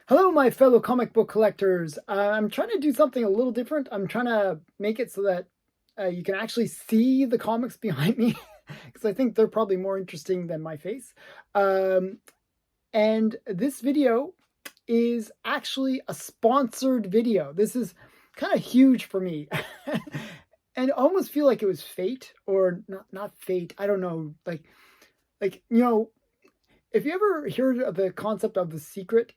Hello, my fellow comic book collectors. I'm trying to do something a little different. I'm trying to make it so that you can actually see the comics behind me because I think they're probably more interesting than my face. Um, and this video is actually a sponsored video. This is kind of huge for me. And I almost feel like it was fate or not fate. I don't know. Like, if you ever heard of the concept of the secret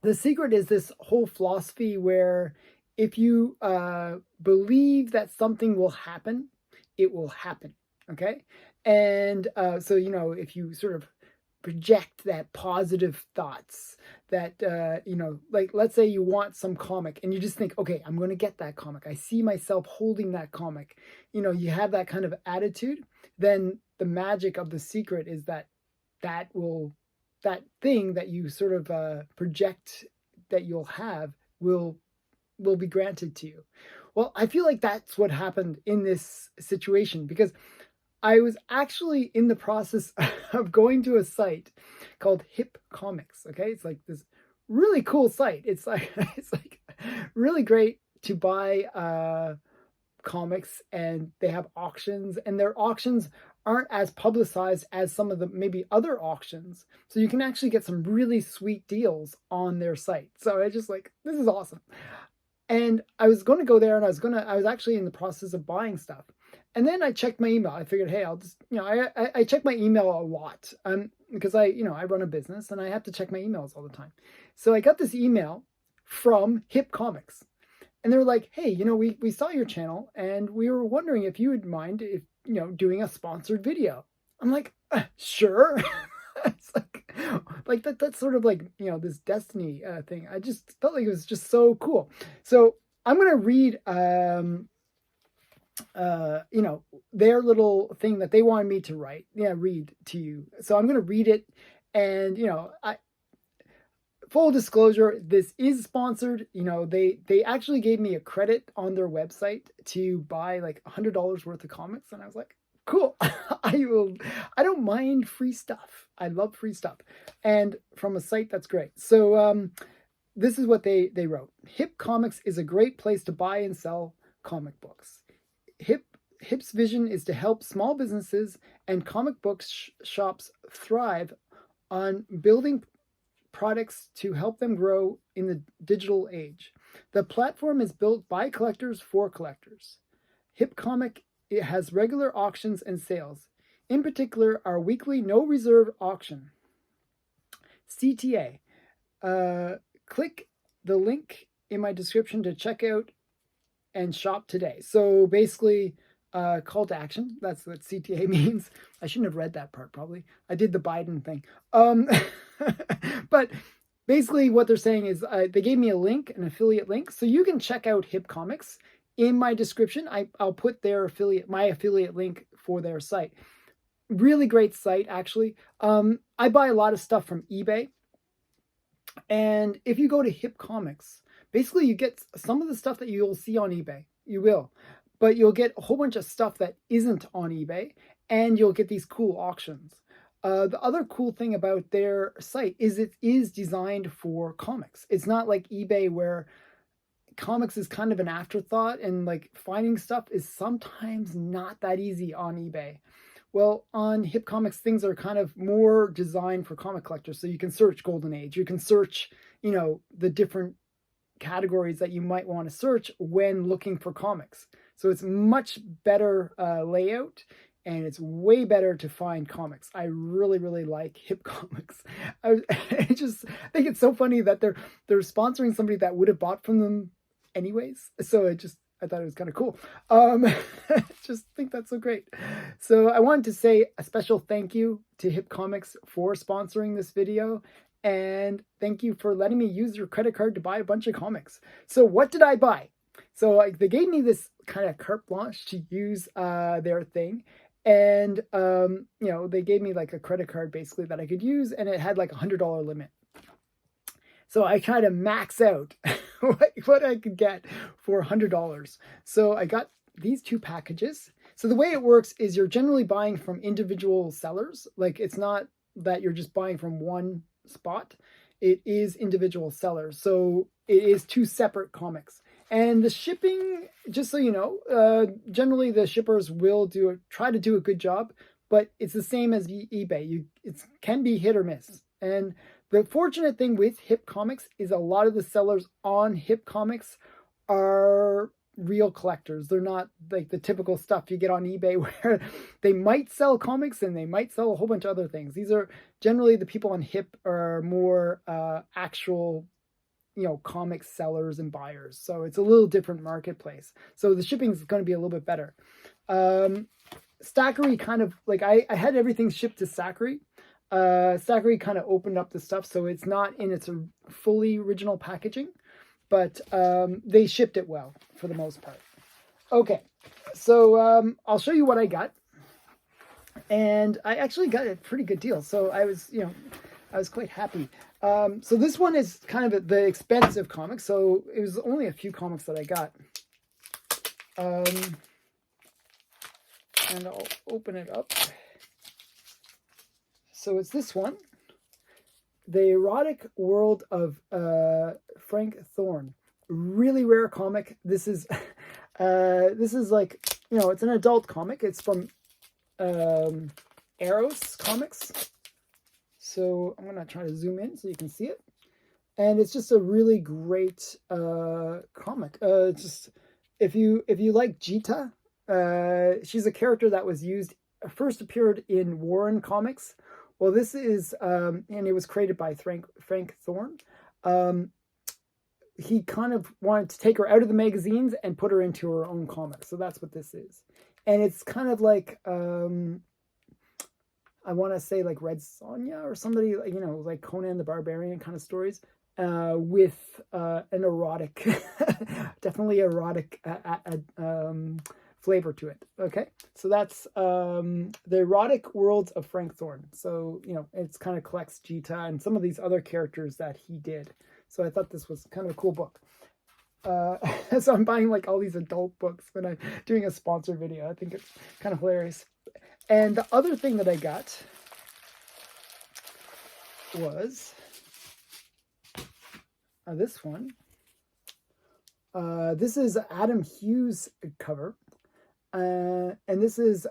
is this whole philosophy where if you believe that something will happen, it will happen. Okay. And so, if you sort of project that positive thoughts that, like let's say you want some comic and you just think, okay, I'm going to get that comic. I see myself holding that comic. You have that kind of attitude. Then the magic of the secret is that thing that you sort of project that you'll have will be granted to you. Well, I feel like that's what happened in this situation because I was actually in the process of going to a site called HipComics. Okay, it's like this really cool site. It's like it's like really great to buy comics, and they have auctions, and their auctions aren't as publicized as some of the maybe other auctions. So you can actually get some really sweet deals on their site. So I just like, this is awesome. And I was going to go there and I was actually in the process of buying stuff. And then I checked my email. I figured, hey, I'll just, I check my email a lot because I run a business and I have to check my emails all the time. So I got this email from HipComics. And they were like, hey, we saw your channel and we were wondering if you would mind if, doing a sponsored video. I'm like, sure. It's like that's sort of like, this destiny thing. I just felt like it was just so cool. So I'm going to read, their little thing that they wanted me to read to you. So I'm going to read it. And, full disclosure, this is sponsored. They actually gave me a credit on their website to buy like $100 worth of comics, and I was like, cool. I don't mind free stuff. I love free stuff, and from a site that's great. So this is what they wrote. HipComics is a great place to buy and sell comic books. Hip's vision is to help small businesses and comic book shops thrive on building products to help them grow in the digital age. The platform is built by collectors for collectors. HipComic, it has regular auctions and sales. In particular, our weekly no reserve auction. CTA. Click the link in my description to check out and shop today. So basically, call to action. That's what CTA means. I shouldn't have read that part, probably. I did the Biden thing. But basically what they're saying is they gave me a link, an affiliate link. So you can check out HipComics in my description. I'll put my affiliate link for their site. Really great site, actually. I buy a lot of stuff from eBay. And if you go to HipComics, basically you get some of the stuff that you'll see on eBay. You will. But you'll get a whole bunch of stuff that isn't on eBay, and you'll get these cool auctions. The other cool thing about their site is it is designed for comics. It's not like eBay where comics is kind of an afterthought, and like finding stuff is sometimes not that easy on eBay. Well, on HipComics, things are kind of more designed for comic collectors. So you can search Golden Age. You can search, the different categories that you might want to search when looking for comics. So it's much better layout, and it's way better to find comics. I really, really like HipComics. I think it's so funny that they're sponsoring somebody that would have bought from them anyways. So I thought it was kind of cool. Just think that's so great. So I wanted to say a special thank you to HipComics for sponsoring this video. And thank you for letting me use your credit card to buy a bunch of comics. So what did I buy? So they gave me this kind of carte blanche to use their thing. And, they gave me like a credit card basically that I could use, and it had like $100 limit. So I tried to max out what I could get for $100. So I got these two packages. So the way it works is you're generally buying from individual sellers. Like it's not that you're just buying from one spot. it is individual sellers. So it is 2 separate comics. And the shipping, just so you know, generally the shippers will try to do a good job, but it's the same as eBay. It can be hit or miss. And the fortunate thing with HipComics is a lot of the sellers on HipComics are real collectors. They're not like the typical stuff you get on eBay where they might sell comics and they might sell a whole bunch of other things. These are generally the people on Hip are more actual, comic sellers and buyers. So it's a little different marketplace. So the shipping is going to be a little bit better. Stackery kind of like I had everything shipped to Stackery. Stackery kind of opened up the stuff, so it's not in its fully original packaging, but they shipped it well for the most part. Okay, so I'll show you what I got, and I actually got a pretty good deal. So I was quite happy. So this one is kind of the expensive comic. So it was only a few comics that I got. And I'll open it up. So it's this one, The Erotic World of Frank Thorne. Really rare comic. This is like, it's an adult comic. It's from Eros Comics. So I'm gonna try to zoom in so you can see it. And it's just a really great comic. Just if you like Jita, she's a character that was first appeared in Warren Comics. Well, this is, and it was created by Frank Thorne. He kind of wanted to take her out of the magazines and put her into her own comic. So that's what this is. And it's kind of like, I want to say like Red Sonja or somebody, like Conan the Barbarian kind of stories, with an erotic, definitely erotic flavor to it. Okay, so that's The Erotic Worlds of Frank Thorne. So it's kind of collects Jita and some of these other characters that he did. So I thought this was kind of a cool book. So I'm buying like all these adult books when I'm doing a sponsor video. I think it's kind of hilarious. And the other thing that I got was this one. This is Adam Hughes cover. And this is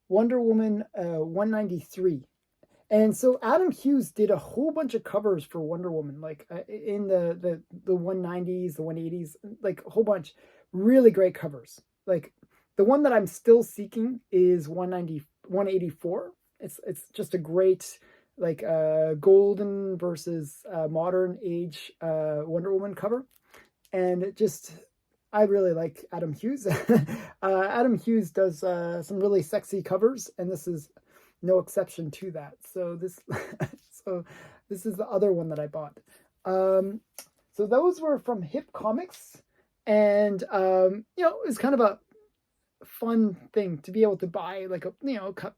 Wonder Woman 193. And so Adam Hughes did a whole bunch of covers for Wonder Woman, like in the 190s, the 180s, like a whole bunch. Really great covers. Like the one that I'm still seeking is 184. It's just a great like golden versus modern age Wonder Woman cover. And it just, I really like Adam Hughes. Adam Hughes does some really sexy covers, and this is no exception to that. So this is the other one that I bought. So those were from HipComics, and it was kind of a fun thing to be able to buy like a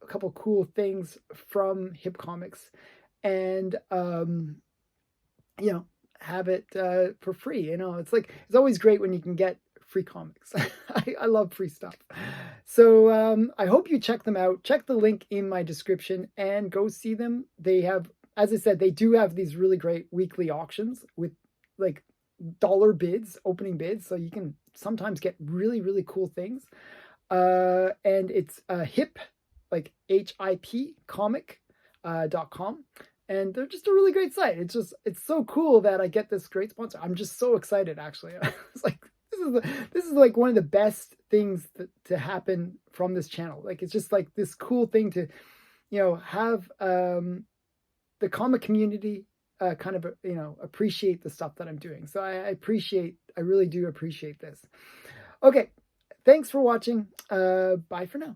couple cool things from HipComics, and have it for free. It's always great when you can get free comics. I love free stuff. So I hope you check them out. Check the link in my description and go see them. They have, as I said, they do have these really great weekly auctions with like dollar bids, opening bids. So you can sometimes get really, really cool things. And it's hip, like HIP comic.com. And they're just a really great site. It's so cool that I get this great sponsor. I'm just so excited, actually. It's like, this is like one of the best things to happen from this channel. Like, it's just like this cool thing to, have the comic community kind of, appreciate the stuff that I'm doing. So I really do appreciate this. Okay. Thanks for watching. Bye for now.